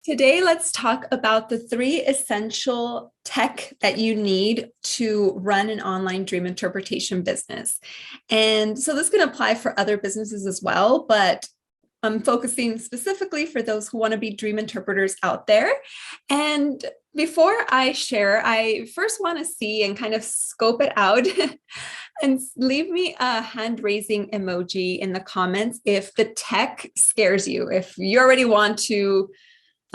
Today, let's talk about the three essential tech that you need to run an online dream interpretation business. And so this can apply for other businesses as well, but I'm focusing specifically for those who want to be dream interpreters out there. And before I share, I first want to see and kind of scope it out and leave me a hand raising emoji in the comments if the tech scares you, if you already want to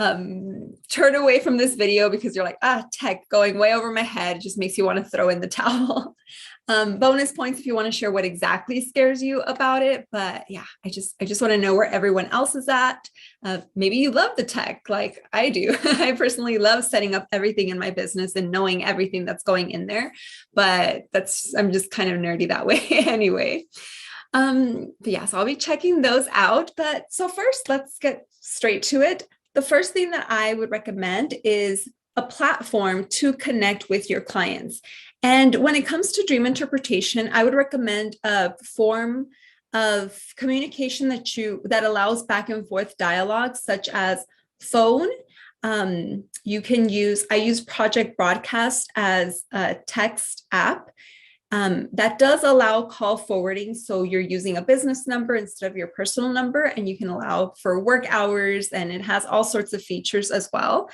turn away from this video because you're like, tech going way over my head. It just makes you want to throw in the towel. Bonus points if you want to share what exactly scares you about it. But yeah, I just want to know where everyone else is at. Maybe you love the tech like I do. I personally love setting up everything in my business and knowing everything that's going in there. But I'm just kind of nerdy that way anyway. But yeah, so I'll be checking those out. But so first, let's get straight to it. The first thing that I would recommend is a platform to connect with your clients. And when it comes to dream interpretation, I would recommend a form of communication that allows back and forth dialogue, such as phone. I use Project Broadcast as a text app. That does allow call forwarding. So you're using a business number instead of your personal number, and you can allow for work hours, and it has all sorts of features as well.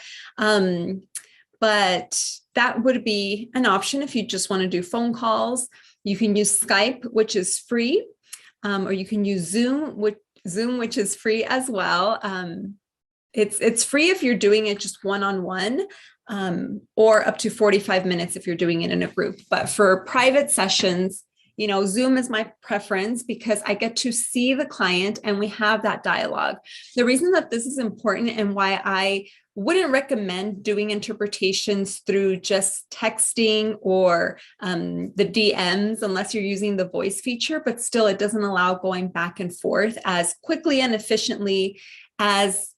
But that would be an option if you just want to do phone calls. You can use Skype, which is free, or you can use Zoom, which is free as well. It's free if you're doing it just one-on-one. Or up to 45 minutes if you're doing it in a group. But for private sessions, Zoom is my preference because I get to see the client and we have that dialogue. The reason that this is important and why I wouldn't recommend doing interpretations through just texting or the DMs unless you're using the voice feature, but still it doesn't allow going back and forth as quickly and efficiently as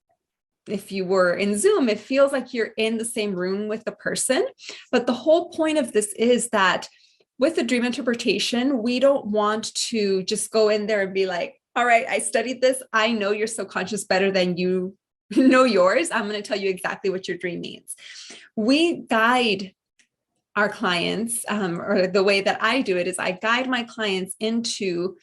if you were in Zoom. It feels like you're in the same room with the person. But the whole point of this is that with the dream interpretation, we don't want to just go in there and be like, all right, I studied this. I know your subconscious better than you know yours. I'm going to tell you exactly what your dream means. We guide our clients, or the way that I do it is I guide my clients into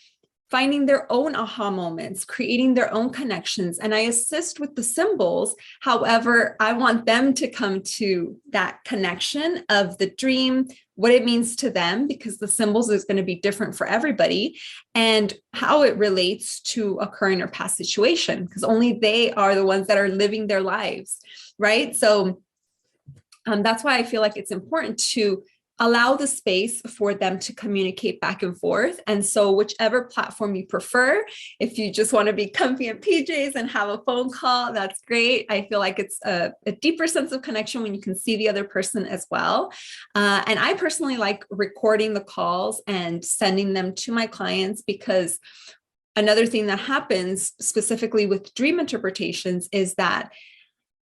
finding their own aha moments, creating their own connections, and I assist with the symbols. However, I want them to come to that connection of the dream, what it means to them, because the symbols is going to be different for everybody, and how it relates to a current or past situation, because only they are the ones that are living their lives, right? So that's why I feel like it's important to allow the space for them to communicate back and forth. And so whichever platform you prefer, if you just want to be comfy in PJs and have a phone call, that's great. I feel like it's a deeper sense of connection when you can see the other person as well. And I personally like recording the calls and sending them to my clients, because another thing that happens specifically with dream interpretations is that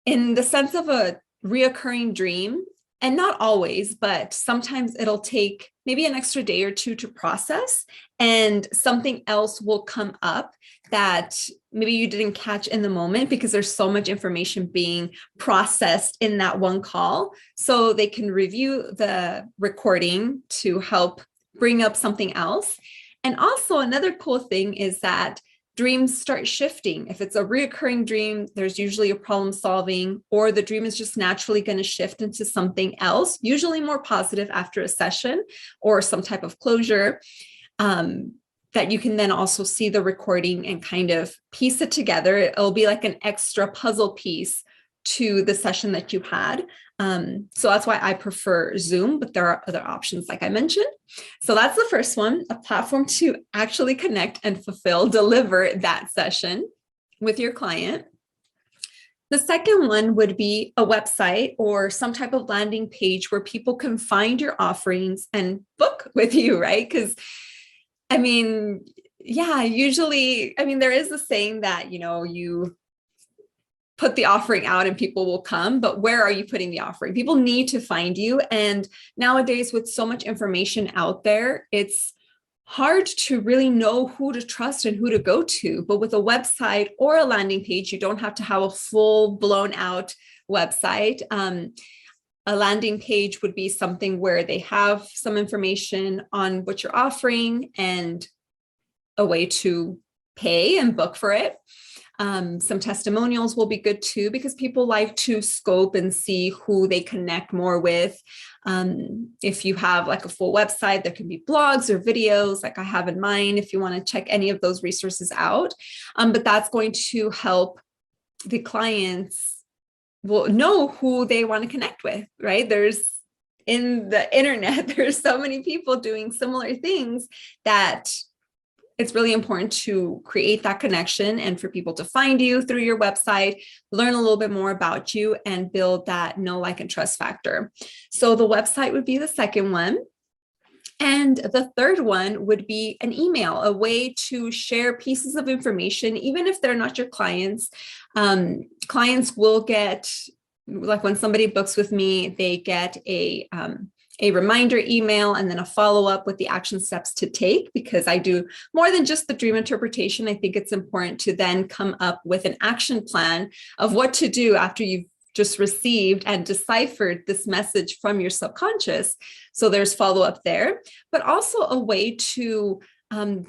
in the sense of a reoccurring dream, and not always, but sometimes it'll take maybe an extra day or two to process, and something else will come up that maybe you didn't catch in the moment because there's so much information being processed in that one call. So they can review the recording to help bring up something else. And also another cool thing is that dreams start shifting. If it's a reoccurring dream, there's usually a problem solving, or the dream is just naturally going to shift into something else, usually more positive after a session or some type of closure, that you can then also see the recording and kind of piece it together. It'll be like an extra puzzle piece to the session that you had. So that's why I prefer Zoom, but there are other options like I mentioned. So that's the first one, a platform to actually connect and deliver that session with your client. The second one would be a website or some type of landing page where people can find your offerings and book with you, right? Because usually, there is a saying that, you put the offering out and people will come, but where are you putting the offering? People need to find you. And nowadays with so much information out there, it's hard to really know who to trust and who to go to. But with a website or a landing page, you don't have to have a full blown out website. A landing page would be something where they have some information on what you're offering and a way to pay and book for it. Some testimonials will be good too, because people like to scope and see who they connect more with. If you have like a full website, there can be blogs or videos like I have in mine if you want to check any of those resources out. But that's going to help the clients will know who they want to connect with, right? In the internet, there's so many people doing similar things that it's really important to create that connection and for people to find you through your website, learn a little bit more about you, and build that know, like, and trust factor. So the website would be the second one. And the third one would be an email, a way to share pieces of information, even if they're not your clients. Clients will get, like when somebody books with me, they get a reminder email and then a follow-up with the action steps to take, because I do more than just the dream interpretation. I think it's important to then come up with an action plan of what to do after you've just received and deciphered this message from your subconscious. So there's follow-up there, but also a way to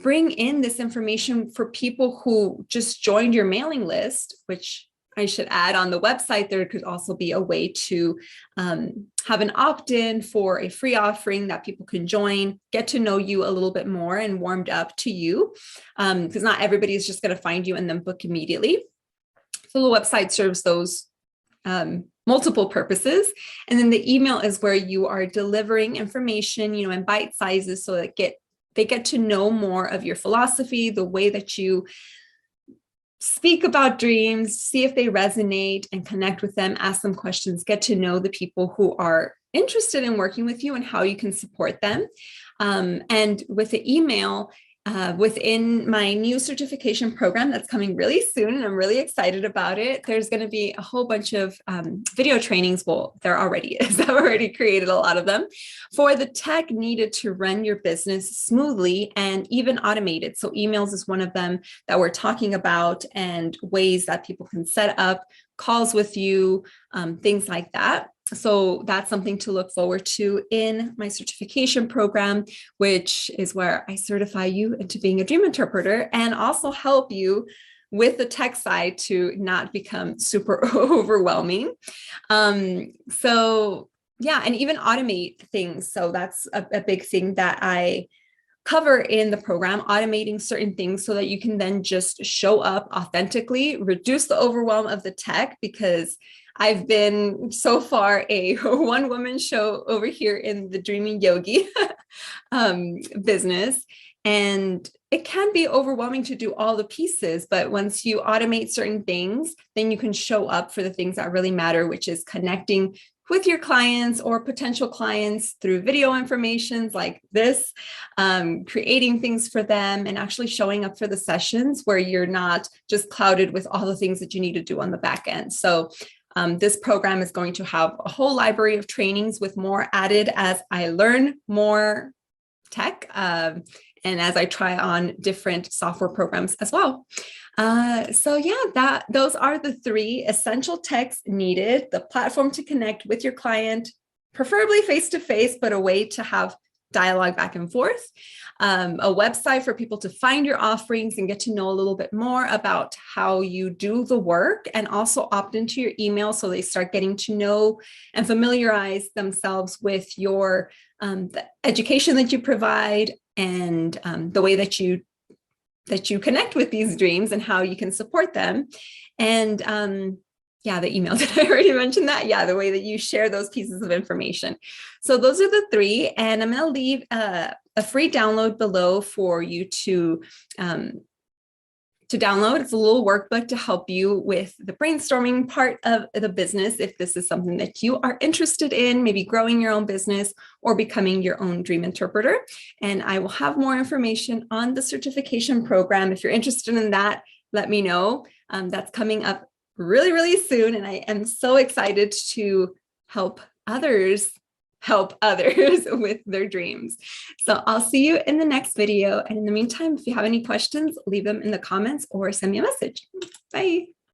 bring in this information for people who just joined your mailing list, which I should add, on the website, there could also be a way to have an opt-in for a free offering that people can join, get to know you a little bit more and warmed up to you, because not everybody is just going to find you and then book immediately. So the website serves those multiple purposes. And then the email is where you are delivering information, in bite sizes, so that they get to know more of your philosophy, the way that you speak about dreams, see if they resonate and connect with them, ask them questions, get to know the people who are interested in working with you and how you can support them. And with the email, within my new certification program that's coming really soon, and I'm really excited about it, there's going to be a whole bunch of video trainings. Well, there already is. I've already created a lot of them for the tech needed to run your business smoothly and even automated. So emails is one of them that we're talking about, and ways that people can set up calls with you, things like that. So that's something to look forward to in my certification program, which is where I certify you into being a dream interpreter and also help you with the tech side to not become super overwhelming. So yeah, and even automate things. So that's a big thing that I cover in the program, automating certain things so that you can then just show up authentically, reduce the overwhelm of the tech, because I've been so far a one-woman show over here in the Dreaming Yogi business. And it can be overwhelming to do all the pieces, but once you automate certain things, then you can show up for the things that really matter, which is connecting with your clients or potential clients through video informations like this, creating things for them, and actually showing up for the sessions where you're not just clouded with all the things that you need to do on the back end. So this program is going to have a whole library of trainings with more added as I learn more tech and as I try on different software programs as well. So yeah, those are the three essential techs needed: the platform to connect with your client, preferably face-to-face, but a way to have dialogue back and forth, a website for people to find your offerings and get to know a little bit more about how you do the work, and also opt into your email so they start getting to know and familiarize themselves with your the education that you provide, and the way that you connect with these dreams and how you can support them. And yeah, the email, did I already mention that? Yeah, the way that you share those pieces of information. So those are the three, and I'm going to leave a free download below for you to download. It's a little workbook to help you with the brainstorming part of the business. If this is something that you are interested in, maybe growing your own business or becoming your own dream interpreter. And I will have more information on the certification program. If you're interested in that, let me know. That's coming up really, really soon. And I am so excited to help others help others with their dreams. So I'll see you in the next video. And in the meantime, if you have any questions, leave them in the comments or send me a message. Bye.